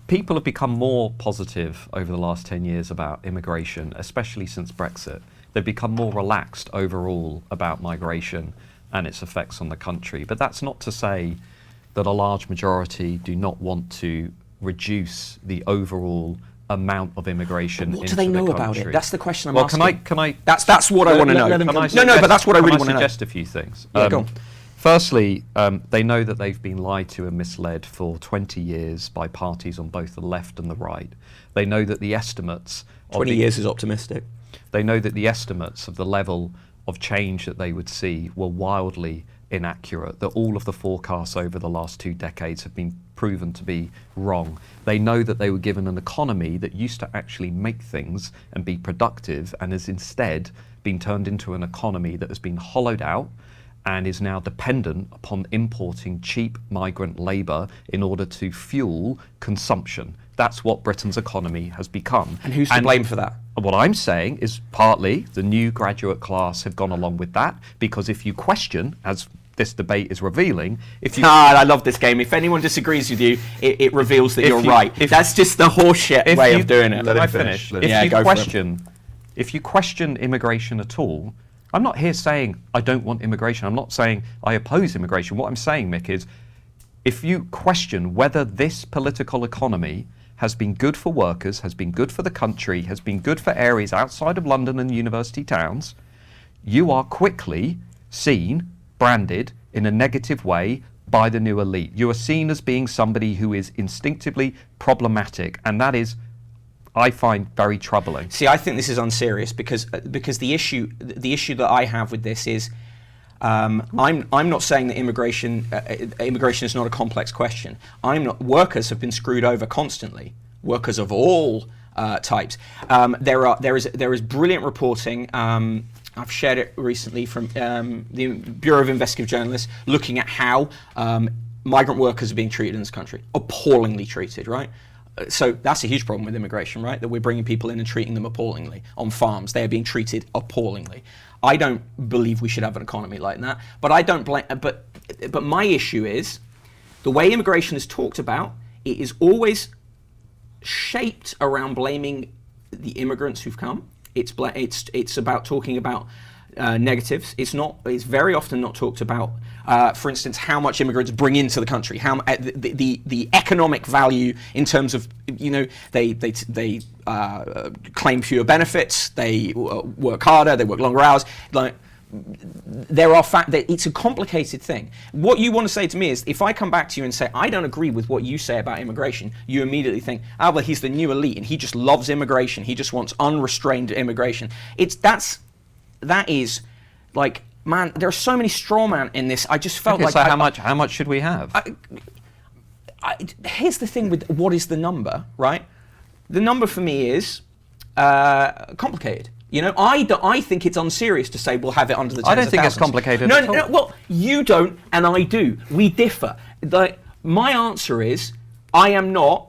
people have become more positive over the last 10 years about immigration, especially since Brexit. They've become more relaxed overall about migration and its effects on the country. But that's not to say that a large majority do not want to reduce the overall amount of immigration into the country. What do they know about it? That's the question I'm asking. Well, can I? That's what I want to know. No, but that's what I really want to know. Suggest a few things. Yeah, go on. Firstly, they know that they've been lied to and misled for 20 years by parties on both the left and the right. They know that the estimates... 20 years is optimistic. They know that the estimates of the level of change that they would see were wildly inaccurate, that all of the forecasts over the last 2 decades have been proven to be wrong. They know that they were given an economy that used to actually make things and be productive and has instead been turned into an economy that has been hollowed out and is now dependent upon importing cheap migrant labour in order to fuel consumption. That's what Britain's economy has become. And who's to blame for that? What I'm saying is partly the new graduate class have gone along with that, because if you question, as this debate is revealing, if you... I love this game. If anyone disagrees with you, it reveals that you're right. That's just the horseshit way of doing it. Let me finish. If you question immigration at all, I'm not here saying I don't want immigration. I'm not saying I oppose immigration. What I'm saying, Mick, is if you question whether this political economy has been good for workers, has been good for the country, has been good for areas outside of London and university towns, you are quickly seen, branded in a negative way by the new elite. You are seen as being somebody who is instinctively problematic, and that is, I find, very troubling. See, I think this is unserious because the issue that I have with this is I'm not saying that immigration is not a complex question. Workers have been screwed over constantly. Workers of all types. There is brilliant reporting. I've shared it recently from the Bureau of Investigative Journalists, looking at how migrant workers are being treated in this country. Appallingly treated, right? So that's a huge problem with immigration, right? That we're bringing people in and treating them appallingly. On farms, they are being treated appallingly. I don't believe we should have an economy like that. But I don't blame. But my issue is the way immigration is talked about. It is always shaped around blaming the immigrants who've come. It's about talking about negatives. It's very often not talked about. For instance, how much immigrants bring into the country, how the economic value in terms of, they claim fewer benefits, they work harder, they work longer hours. Like, it's a complicated thing. What you want to say to me is, if I come back to you and say I don't agree with what you say about immigration, you immediately think, well, he's the new elite and he just loves immigration. He just wants unrestrained immigration. That is like, man, there are so many straw man in this. I just felt so how much should we have? Here's the thing with what is the number, right? The number for me is complicated. I think it's unserious to say we'll have it under the tens of thousands. I don't think it's complicated at all. No, well, you don't and I do. We differ. My answer is, I am not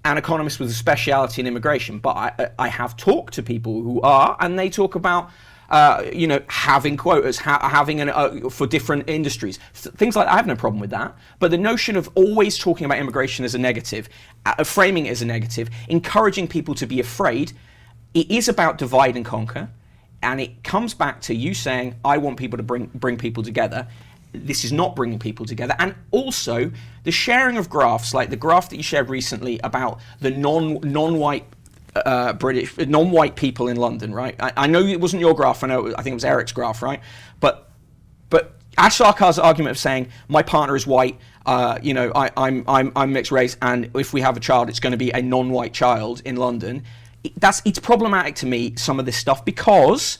an economist with a speciality in immigration, but I have talked to people who are, and they talk about having quotas, having for different industries, things like that. I have no problem with that. But the notion of always talking about immigration as a negative, framing it as a negative, encouraging people to be afraid, it is about divide and conquer, and it comes back to you saying, I want people to bring people together. This is not bringing people together. And also, the sharing of graphs, like the graph that you shared recently about the non-white British, non-white people in London, right? I know it wasn't your graph. I think it was Eric's graph, right? But Ash Sarkar's argument of saying my partner is white, I'm mixed race, and if we have a child, it's going to be a non-white child in London. It's problematic to me, some of this stuff, because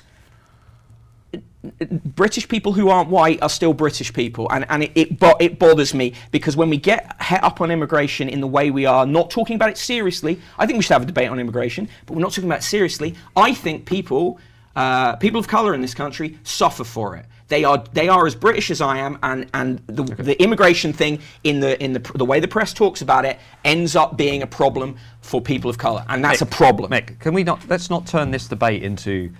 British people who aren't white are still British people, and it bothers me, because when we get het up on immigration in the way we are, not talking about it seriously, I think we should have a debate on immigration, but we're not talking about it seriously. I think people of colour in this country suffer for it. They are as British as I am, and the immigration thing in the way the press talks about it ends up being a problem for people of colour, and that's a problem. Mick, let's not turn this debate into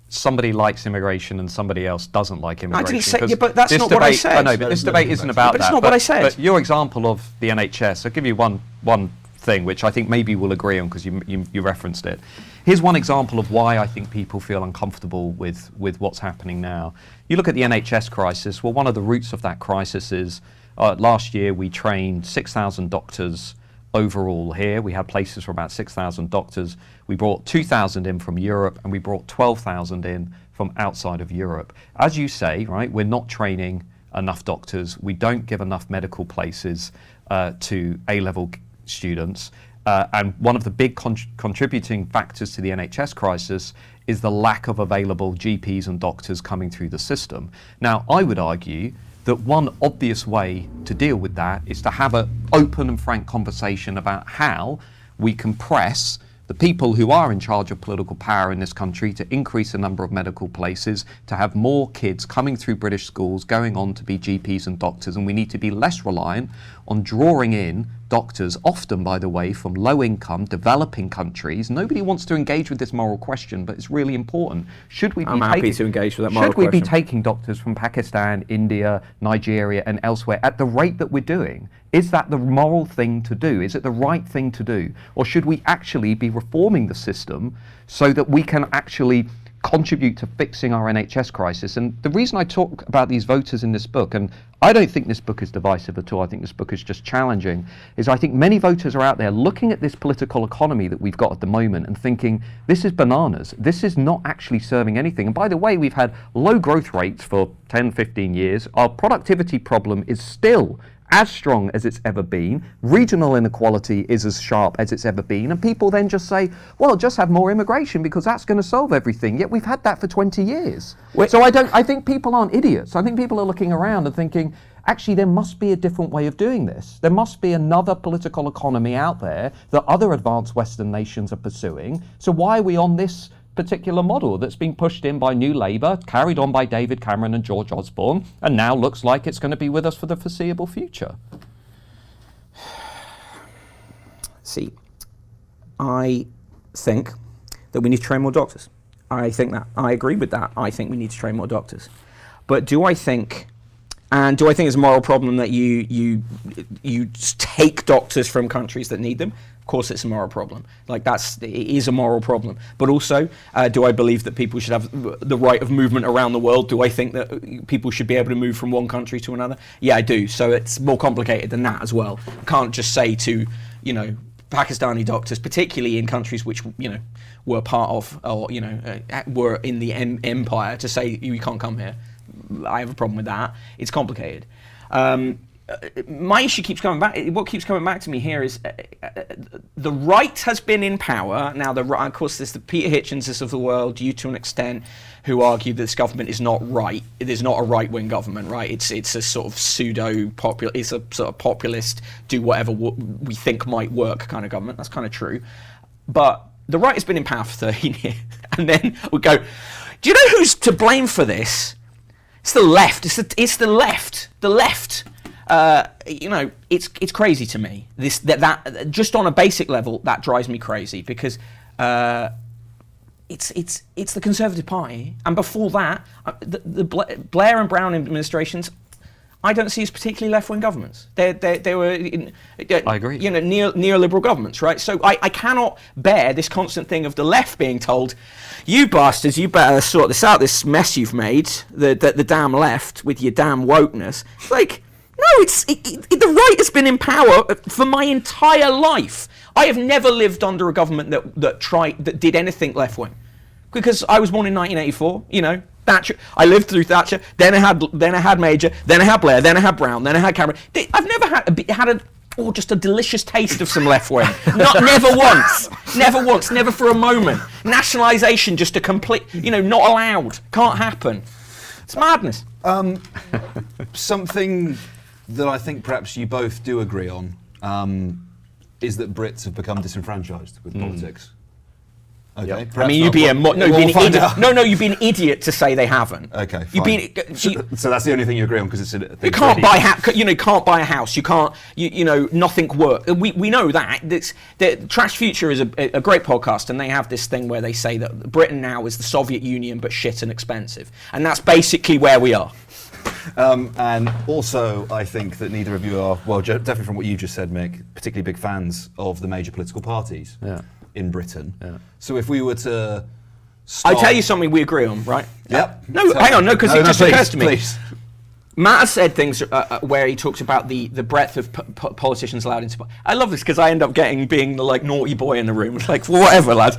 somebody likes immigration and somebody else doesn't like immigration. I didn't say, but that's not what I said. I know, but this debate isn't about that. But it's not what I said. But your example of the NHS, I'll give you one thing, which I think maybe we'll agree on because you referenced it. Here's one example of why I think people feel uncomfortable with what's happening now. You look at the NHS crisis. Well, one of the roots of that crisis is last year we trained 6,000 doctors overall here. We had places for about 6,000 doctors. We brought 2,000 in from Europe and we brought 12,000 in from outside of Europe. As you say, right, we're not training enough doctors. We don't give enough medical places to A-level students. And one of the big contributing factors to the NHS crisis is the lack of available GPs and doctors coming through the system. Now, I would argue that one obvious way to deal with that is to have an open and frank conversation about how we can press the people who are in charge of political power in this country to increase the number of medical places, to have more kids coming through British schools going on to be GPs and doctors, and we need to be less reliant on drawing in doctors, often, by the way, from low-income, developing countries. Nobody wants to engage with this moral question, but it's really important. I'm happy to engage with that moral question. Should we be taking doctors from Pakistan, India, Nigeria, and elsewhere at the rate that we're doing? Is that the moral thing to do? Is it the right thing to do? Or should we actually be reforming the system so that we can actually contribute to fixing our NHS crisis? And the reason I talk about these voters in this book, and I don't think this book is divisive at all, I think this book is just challenging, is I think many voters are out there looking at this political economy that we've got at the moment and thinking, this is bananas, this is not actually serving anything. And by the way, we've had low growth rates for 10, 15 years. Our productivity problem is still as strong as it's ever been. Regional inequality is as sharp as it's ever been. And people then just say, well, just have more immigration because that's going to solve everything. Yet we've had that for 20 years. So I think people aren't idiots. I think people are looking around and thinking, actually, there must be a different way of doing this. There must be another political economy out there that other advanced Western nations are pursuing. So why are we on this particular model that's being pushed in by New Labour, carried on by David Cameron and George Osborne, and now looks like it's going to be with us for the foreseeable future? See, I think that we need to train more doctors. I agree with that. I think we need to train more doctors. But do I think it's a moral problem that you take doctors from countries that need them? Of course it's a moral problem. It is a moral problem. But also, do I believe that people should have the right of movement around the world? Do I think that people should be able to move from one country to another? Yeah, I do. So it's more complicated than that as well. I can't just say to, Pakistani doctors, particularly in countries which, were part of, or, were in the empire, to say, you can't come here. I have a problem with that. It's complicated. My issue keeps coming back. What keeps coming back to me here is the right has been in power. Now, of course, there's the Peter Hitchenses of the world, you to an extent, who argue that this government is not right. It is not a right-wing government, right? It's a sort of pseudo-popular, it's a sort of populist, do whatever we think might work kind of government. That's kind of true. But the right has been in power for 13 years. And then we go, do you know who's to blame for this? It's the left. It's the left. The left. It's crazy to me. That just on a basic level, that drives me crazy because it's the Conservative Party, and before that, the Blair and Brown administrations, I don't see as particularly left-wing governments. They were, I agree. Neoliberal governments, right? So I cannot bear this constant thing of the left being told, you bastards, you better sort this out, this mess you've made, the damn left with your damn wokeness. Like, no, the right has been in power for my entire life. I have never lived under a government that did anything left-wing, because I was born in 1984. Thatcher. I lived through Thatcher. Then I had Major. Then I had Blair. Then I had Brown. Then I had Cameron. I've never had just a delicious taste of some left-wing. Never once. Never once. Never for a moment. Nationalisation, just a complete. Not allowed. Can't happen. It's madness. Something that I think perhaps you both do agree on is that Brits have become disenfranchised with politics. Okay. Yep. I mean, you'd be an idiot. No, you'd be an idiot to say they haven't. Okay, fine. So that's the only thing you agree on, because it's a thing. You can't buy can't buy a house. You can't. Nothing works. We know that. The Trash Future is a great podcast, and they have this thing where they say that Britain now is the Soviet Union but shit and expensive, and that's basically where we are. And also, I think that neither of you are, well, definitely from what you just said, Mick, particularly big fans of the major political parties in Britain. Yeah. So if we were to start... I tell you something we agree on, right? Yep. No, hang on, because it just occurs to me. Please. Matt has said things where he talks about the breadth of politicians allowed into... I love this because I end up being the like naughty boy in the room. It's like, well, whatever, lads.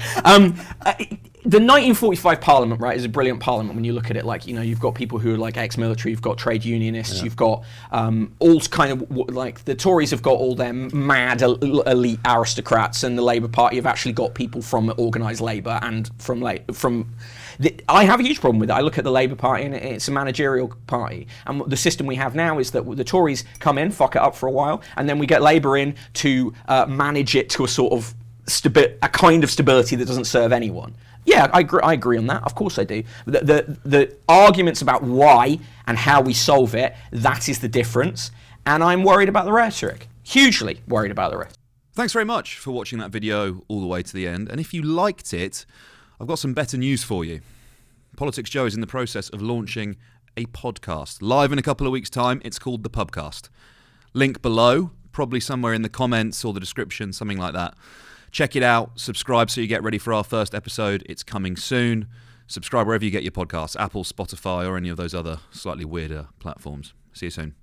The 1945 Parliament, right, is a brilliant Parliament when you look at it. Like, you know, you've got people who are like ex-military, you've got trade unionists, you've got all kind of like the Tories have got all their mad elite aristocrats, and the Labour Party have actually got people from organised labour and from I have a huge problem with it. I look at the Labour Party and it's a managerial party. And the system we have now is that the Tories come in, fuck it up for a while, and then we get Labour in to manage it to a sort of a kind of stability that doesn't serve anyone. Yeah, I agree on that. Of course I do. The arguments about why and how we solve it, that is the difference. And I'm worried about the rhetoric. Hugely worried about the rhetoric. Thanks very much for watching that video all the way to the end. And if you liked it, I've got some better news for you. PoliticsJOE is in the process of launching a podcast. Live in a couple of weeks' time. It's called The Pubcast. Link below, probably somewhere in the comments or the description, something like that. Check it out. Subscribe so you get ready for our first episode. It's coming soon. Subscribe wherever you get your podcasts, Apple, Spotify, or any of those other slightly weirder platforms. See you soon.